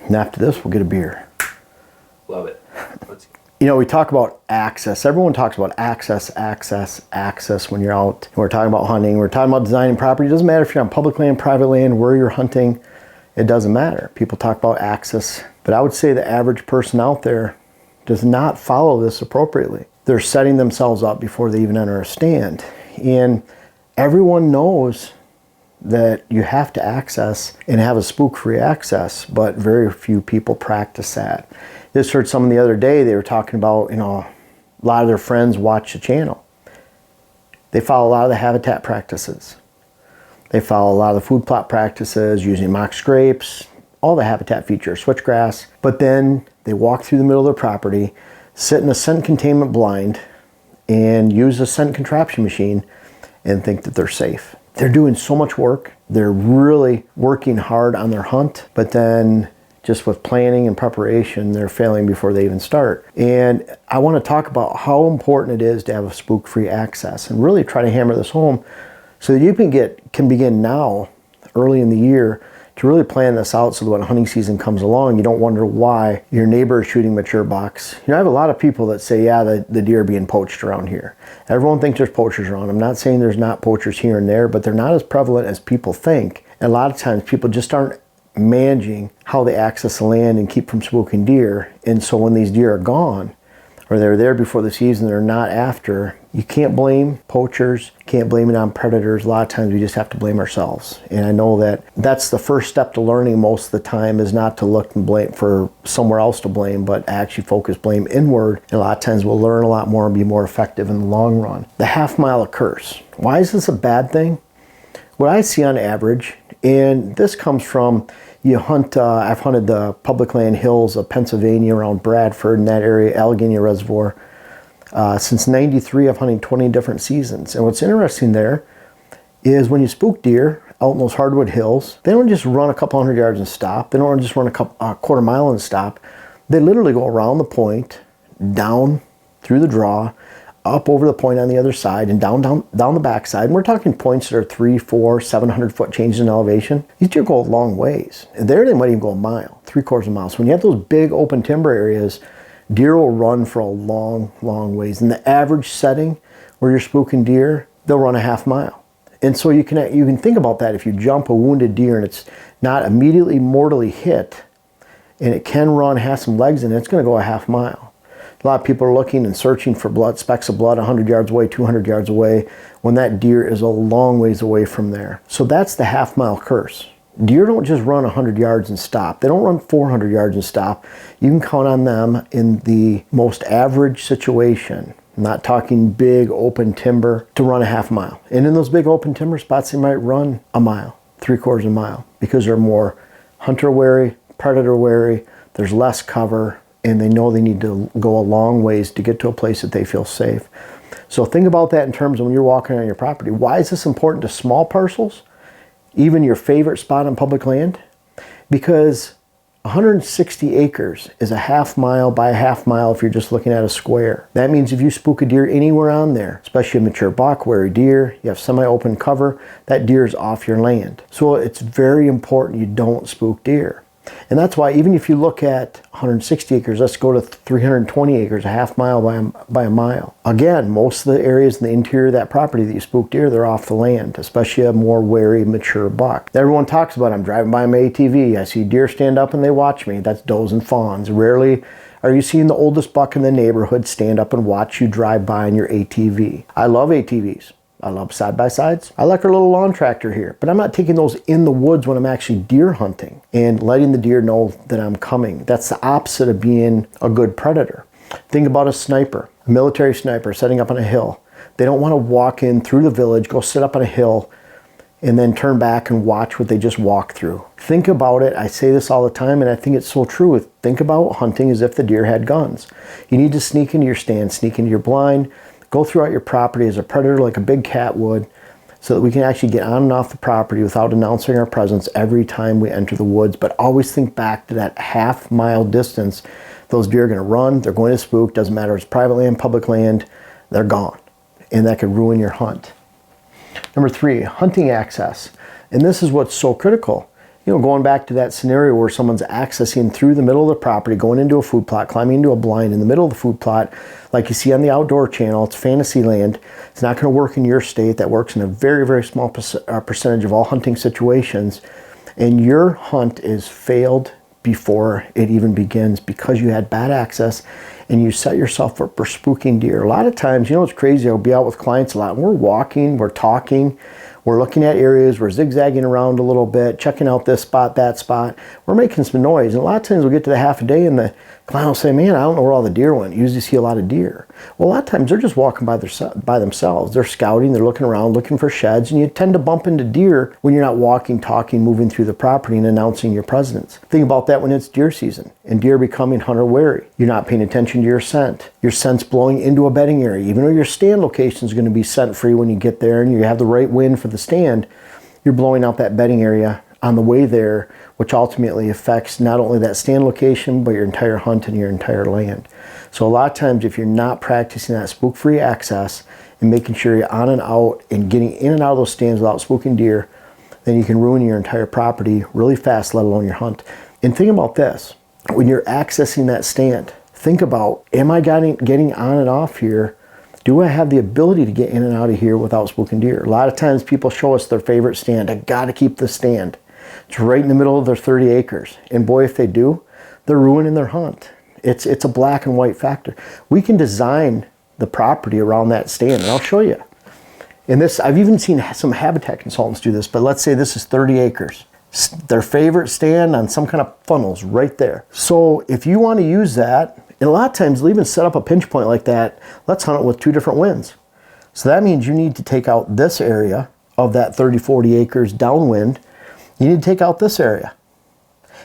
And after this, we'll get a beer. Love it. You know, we talk about access. Everyone talks about access when you're out. We're talking about hunting. We're talking about designing property. It doesn't matter if you're on public land, private land, where you're hunting. It doesn't matter. People talk about access. But I would say the average person out there does not follow this appropriately. They're setting themselves up before they even enter a stand. And everyone knows that you have to access and have a spook-free access, but very few people practice that. Just heard someone the other day, they were talking about, you know, a lot of their friends watch the channel. They follow a lot of the habitat practices. They follow a lot of the food plot practices, using mock scrapes, all the habitat features, switchgrass. But then they walk through the middle of their property, sit in a scent containment blind, and use a scent contraption machine and think that they're safe. They're doing so much work. They're really working hard on their hunt, but then just with planning and preparation, they're failing before they even start. And I want to talk about how important it is to have a spook-free access and really try to hammer this home so that you can begin now, early in the year, to really plan this out so that when hunting season comes along, you don't wonder why your neighbor is shooting mature bucks. You know, I have a lot of people that say, yeah, the deer are being poached around here. Everyone thinks there's poachers around. I'm not saying there's not poachers here and there, but they're not as prevalent as people think. And a lot of times people just aren't managing how they access the land and keep from spooking deer. And so when these deer are gone, or they're there before the season, they're not after, you can't blame poachers, can't blame it on predators. A lot of times we just have to blame ourselves. And I know that that's the first step to learning most of the time, is not to look and blame for somewhere else to blame, but actually focus blame inward. And a lot of times we'll learn a lot more and be more effective in the long run. The half-mile curse. Why is this a bad thing? What I see on average, and this comes from, you hunt, I've hunted the public land hills of Pennsylvania around Bradford, in that area, Allegheny Reservoir. Since '93, I've hunted 20 different seasons. And what's interesting there is when you spook deer out in those hardwood hills, they don't just run a couple hundred yards and stop. They don't just run a quarter mile and stop. They literally go around the point, down through the draw, up over the point on the other side, and down the backside. And we're talking points that are 300, 400, 700 foot changes in elevation. These deer go a long ways. And there they might even go a mile, 3/4 of a mile. So when you have those big open timber areas, deer will run for a long, long ways. In the average setting where you're spooking deer, they'll run a half mile. And so you can think about that. If you jump a wounded deer and it's not immediately mortally hit, and it can run, has some legs in it, it's going to go a half mile. A lot of people are looking and searching for blood, specks of blood 100 yards away, 200 yards away, when that deer is a long ways away from there. So that's the half-mile curse. Deer don't just run 100 yards and stop. They don't run 400 yards and stop. You can count on them in the most average situation, not talking big open timber, to run a half mile. And in those big open timber spots, they might run a mile, 3/4 of a mile, because they're more hunter wary, predator wary, there's less cover, and they know they need to go a long ways to get to a place that they feel safe. So think about that in terms of when you're walking on your property. Why is this important to small parcels? Even your favorite spot on public land? Because 160 acres is a half mile by a half mile if you're just looking at a square. That means if you spook a deer anywhere on there, especially a mature buck, wary deer, you have semi-open cover, that deer is off your land. So it's very important you don't spook deer. And that's why even if you look at 160 acres, let's go to 320 acres, a half mile by a mile. Again, most of the areas in the interior of that property that you spook deer, they're off the land, especially a more wary, mature buck. Everyone talks about, I'm driving by my ATV, I see deer stand up and they watch me. That's does and fawns. Rarely are you seeing the oldest buck in the neighborhood stand up and watch you drive by in your ATV. I love ATVs. I love side-by-sides. I like our little lawn tractor here, but I'm not taking those in the woods when I'm actually deer hunting and letting the deer know that I'm coming. That's the opposite of being a good predator. Think about a sniper, a military sniper setting up on a hill. They don't want to walk in through the village, go sit up on a hill, and then turn back and watch what they just walked through. Think about it. I say this all the time, and I think it's so true. Think about hunting as if the deer had guns. You need to sneak into your stand, sneak into your blind, go throughout your property as a predator like a big cat would, so that we can actually get on and off the property without announcing our presence every time we enter the woods. But always think back to that half-mile distance. Those deer are going to run, they're going to spook, doesn't matter if it's private land, public land, they're gone. And that could ruin your hunt. Number 3, hunting access. And this is what's so critical. going back to that scenario where someone's accessing through the middle of the property, going into a food plot, climbing into a blind in the middle of the food plot, like you see on the outdoor channel. It's fantasy land. It's not going to work in your state. That works in a very, very small percentage of all hunting situations. And your hunt is failed before it even begins because you had bad access and you set yourself up for spooking deer. A lot of times, it's crazy. I'll be out with clients a lot and we're walking, we're talking, we're looking at areas, we're zigzagging around a little bit, checking out this spot, that spot. We're making some noise. And a lot of times we'll get to the half a day and the client will say, man, I don't know where all the deer went. You usually see a lot of deer. Well, a lot of times they're just walking by themselves. They're scouting, they're looking around, looking for sheds, and you tend to bump into deer when you're not walking, talking, moving through the property and announcing your presence. Think about that when it's deer season and deer becoming hunter wary. You're not paying attention to your scent. Your scent's blowing into a bedding area. Even though your stand location is going to be scent free when you get there and you have the right wind for the stand, you're blowing out that bedding area on the way there, which ultimately affects not only that stand location, but your entire hunt and your entire land. So a lot of times if you're not practicing that spook-free access and making sure you're on and out and getting in and out of those stands without spooking deer, then you can ruin your entire property really fast, let alone your hunt. And think about this, when you're accessing that stand, think about, am I getting on and off here? Do I have the ability to get in and out of here without spooking deer? A lot of times people show us their favorite stand. I gotta keep this stand. It's right in the middle of their 30 acres. And boy, if they do, they're ruining their hunt. It's a black and white factor. We can design the property around that stand, and I'll show you. And this, I've even seen some habitat consultants do this, but let's say this is 30 acres. Their favorite stand on some kind of funnels right there. So if you want to use that, and a lot of times they'll even set up a pinch point like that, let's hunt it with 2 different winds. So that means you need to take out this area of that 30, 40 acres downwind. You need to take out this area.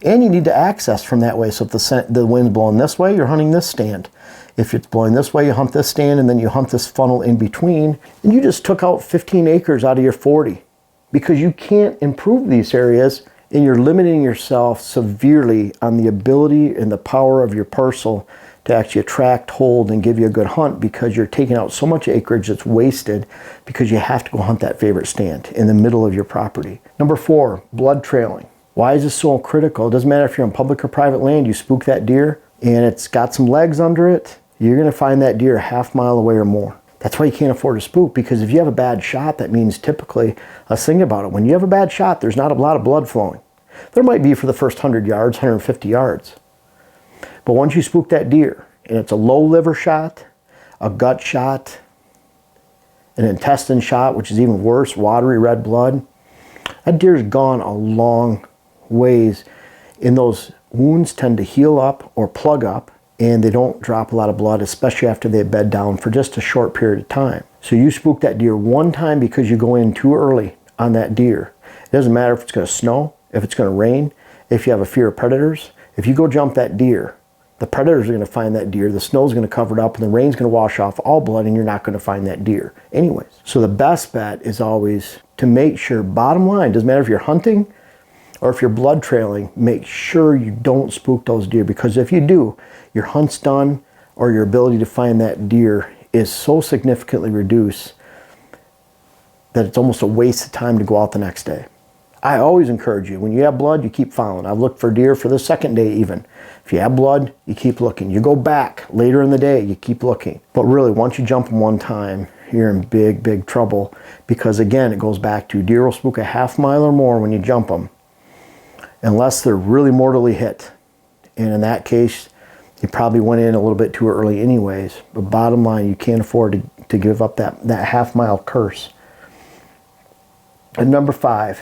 And you need to access from that way. So if the wind's blowing this way, you're hunting this stand. If it's blowing this way, you hunt this stand, and then you hunt this funnel in between. And you just took out 15 acres out of your 40 because you can't improve these areas, and you're limiting yourself severely on the ability and the power of your parcel to actually attract, hold, and give you a good hunt because you're taking out so much acreage that's wasted because you have to go hunt that favorite stand in the middle of your property. Number 4, blood trailing. Why is this so critical? It doesn't matter if you're on public or private land, you spook that deer and it's got some legs under it, you're gonna find that deer a half mile away or more. That's why you can't afford to spook, because if you have a bad shot, that means typically, let's think about it, when you have a bad shot, there's not a lot of blood flowing. There might be for the first 100 yards, 150 yards. But once you spook that deer, and it's a low liver shot, a gut shot, an intestine shot, which is even worse, watery red blood, that deer's gone a long ways, and those wounds tend to heal up or plug up, and they don't drop a lot of blood, especially after they bed down for just a short period of time. So you spook that deer one time because you go in too early on that deer. It doesn't matter if it's going to snow, if it's going to rain, if you have a fear of predators. If you go jump that deer, the predators are going to find that deer, the snow's going to cover it up, and the rain's going to wash off all blood, and you're not going to find that deer anyways. So the best bet is always to make sure, bottom line, doesn't matter if you're hunting or if you're blood trailing, make sure you don't spook those deer, because if you do, your hunt's done, or your ability to find that deer is so significantly reduced that it's almost a waste of time to go out the next day. I always encourage you, when you have blood, you keep following. I've looked for deer for the second day even. If you have blood, you keep looking. You go back later in the day, you keep looking. But really, once you jump them one time, you're in big, big trouble, because again, it goes back to deer will spook a half mile or more when you jump them, unless they're really mortally hit. And in that case, you probably went in a little bit too early anyways. But bottom line, you can't afford to give up that half mile curse. And number 5,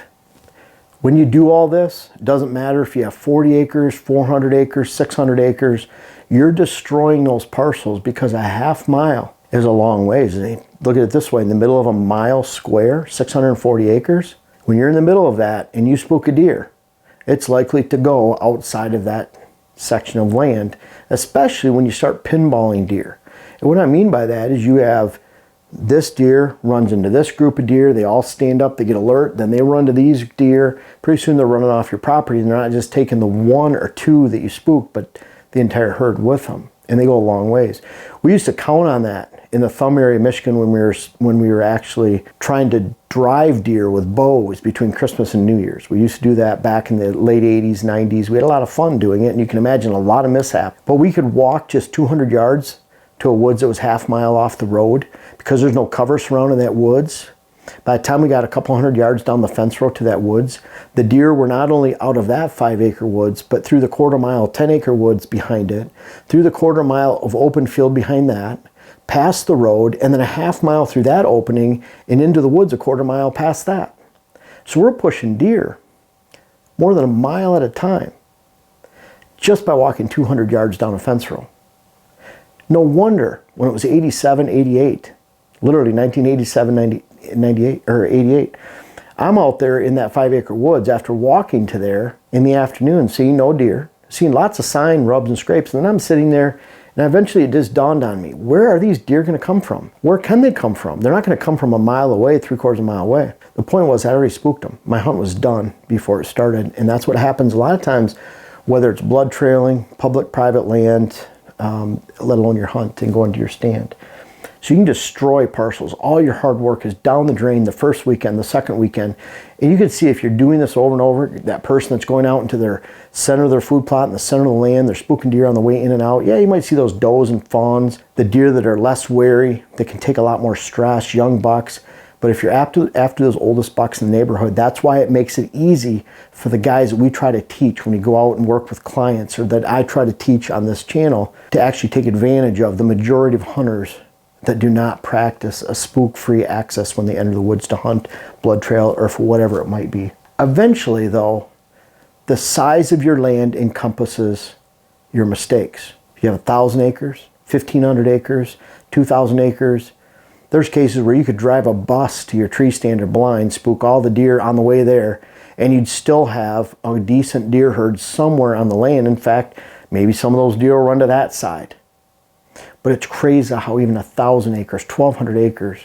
when you do all this, it doesn't matter if you have 40 acres, 400 acres, 600 acres, you're destroying those parcels, because a half mile is a long ways. Look at it this way, in the middle of a mile square, 640 acres, when you're in the middle of that and you spook a deer, it's likely to go outside of that section of land, especially when you start pinballing deer. And what I mean by that is you have this deer runs into this group of deer, they all stand up, they get alert, then they run to these deer. Pretty soon they're running off your property, and they're not just taking the 1 or 2 that you spooked, but the entire herd with them. and they go a long ways. We used to count on that in the Thumb area of Michigan when we were actually trying to drive deer with bows between Christmas and New Year's. We used to do that back in the late 80s, 90s. We had a lot of fun doing it, and you can imagine a lot of mishap. But we could walk just 200 yards to a woods that was half mile off the road because there's no cover surrounding that woods. By the time we got a couple hundred yards down the fence row to that woods, the deer were not only out of that 5-acre woods, but through the quarter mile, 10-acre woods behind it, through the quarter mile of open field behind that, past the road, and then a half mile through that opening and into the woods a quarter mile past that. So we're pushing deer more than a mile at a time just by walking 200 yards down a fence row. No wonder when it was 87, 88, literally 1987, 98 or 88, I'm out there in that 5-acre woods after walking to there in the afternoon, seeing no deer, seeing lots of sign rubs and scrapes, and then I'm sitting there, and eventually it just dawned on me, where are these deer going to come from? Where can they come from? They're not going to come from a mile away, 3/4 mile away. The point was I already spooked them. My hunt was done before it started, and that's what happens a lot of times, whether it's blood trailing, public, private land, let alone your hunt and going to your stand. So you can destroy parcels. All your hard work is down the drain the first weekend, the second weekend. And you can see if you're doing this over and over, that person that's going out into their center of their food plot in the center of the land, they're spooking deer on the way in and out. Yeah, you might see those does and fawns, the deer that are less wary, that can take a lot more stress, young bucks. But if you're after those oldest bucks in the neighborhood, that's why it makes it easy for the guys that we try to teach when we go out and work with clients, or that I try to teach on this channel, to actually take advantage of the majority of hunters that do not practice a spook-free access when they enter the woods to hunt, blood trail, or for whatever it might be. Eventually, though, the size of your land encompasses your mistakes. If you have 1,000 acres, 1,500 acres, 2,000 acres, there's cases where you could drive a bus to your tree stand or blind, spook all the deer on the way there, and you'd still have a decent deer herd somewhere on the land. In fact, maybe some of those deer will run to that side. But it's crazy how even 1,000 acres, 1,200 acres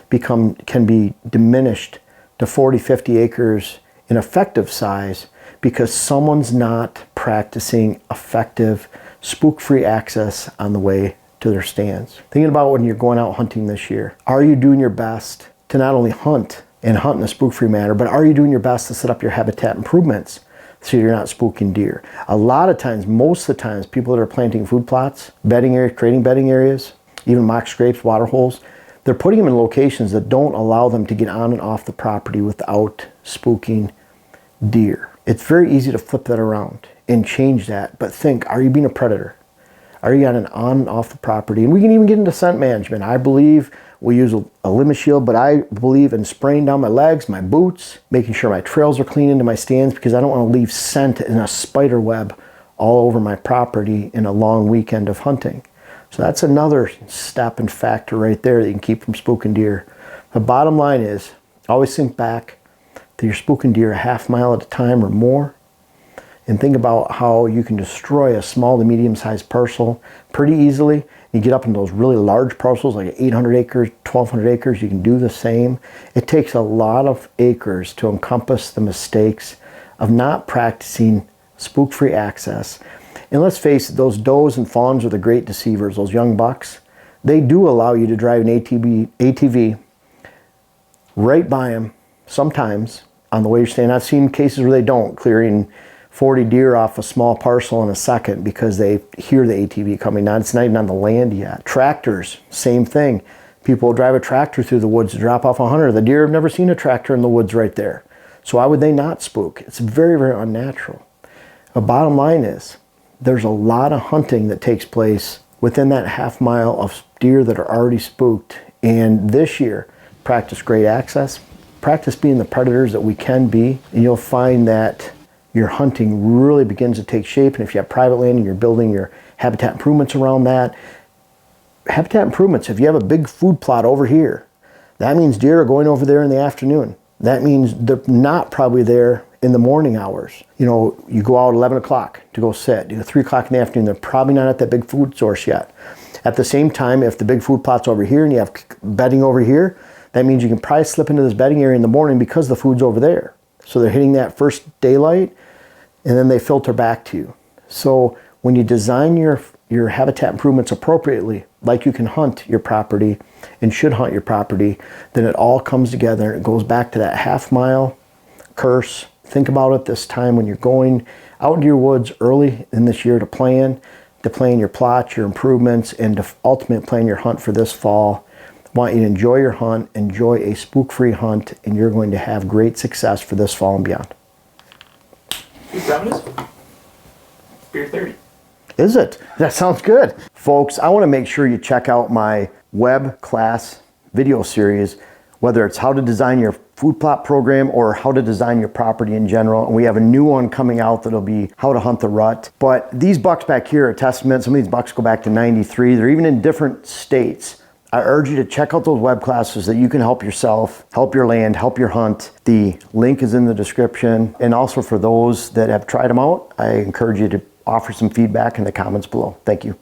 can be diminished to 40, 50 acres in effective size because someone's not practicing effective spook-free access on the way to their stands. Thinking about when you're going out hunting this year, are you doing your best to not only hunt in a spook-free manner, but are you doing your best to set up your habitat improvements so you're not spooking deer? A lot of times, most of the times, people that are planting food plots, bedding areas, creating bedding areas, even mock scrapes, water holes, they're putting them in locations that don't allow them to get on and off the property without spooking deer. It's very easy to flip that around and change that, but think, are you being a predator? Are you on and off the property? And we can even get into scent management. I believe we use a limit shield, but I believe in spraying down my legs, my boots, making sure my trails are clean into my stands, because I don't want to leave scent in a spider web all over my property in a long weekend of hunting. So that's another step and factor right there that you can keep from spooking deer. The bottom line is, always think back that you're spooking deer a half mile at a time or more, and think about how you can destroy a small to medium-sized parcel pretty easily. You get up into those really large parcels like 800 acres, 1,200 acres, you can do the same. It takes a lot of acres to encompass the mistakes of not practicing spook-free access. And let's face it, those does and fawns are the great deceivers, those young bucks. They do allow you to drive an ATV right by them sometimes on the way you're staying. I've seen cases where they don't, clearing 40 deer off a small parcel in a second because they hear the ATV coming down. It's not even on the land yet. Tractors, same thing. People will drive a tractor through the woods to drop off a hunter. The deer have never seen a tractor in the woods right there. So why would they not spook? It's very, very unnatural. The bottom line is, there's a lot of hunting that takes place within that half mile of deer that are already spooked. And this year, practice great access, practice being the predators that we can be, and you'll find that your hunting really begins to take shape. And if you have private land and you're building your habitat improvements around that, habitat improvements, if you have a big food plot over here, that means deer are going over there in the afternoon. That means they're not probably there in the morning hours. You know, you go out at 11 o'clock to go sit. 3 o'clock in the afternoon, they're probably not at that big food source yet. At the same time, if the big food plot's over here and you have bedding over here, that means you can probably slip into this bedding area in the morning because the food's over there. So they're hitting that first daylight, and then they filter back to you. So when you design your your habitat improvements appropriately, like you can hunt your property and should hunt your property, then it all comes together and it goes back to that half-mile curse. Think about it this time when you're going out into your woods early in this year to plan your plots, your improvements, and to ultimately plan your hunt for this fall. I want you to enjoy your hunt, enjoy a spook-free hunt, and you're going to have great success for this fall and beyond. Beer 30. Is it? That sounds good. Folks, I want to make sure you check out my web class video series, whether it's how to design your food plot program or how to design your property in general. And we have a new one coming out that'll be how to hunt the rut. But these bucks back here are testament. Some of these bucks go back to 93. They're even in different states. I urge you to check out those web classes that you can help yourself, help your land, help your hunt. The link is in the description. And also for those that have tried them out, I encourage you to offer some feedback in the comments below. Thank you.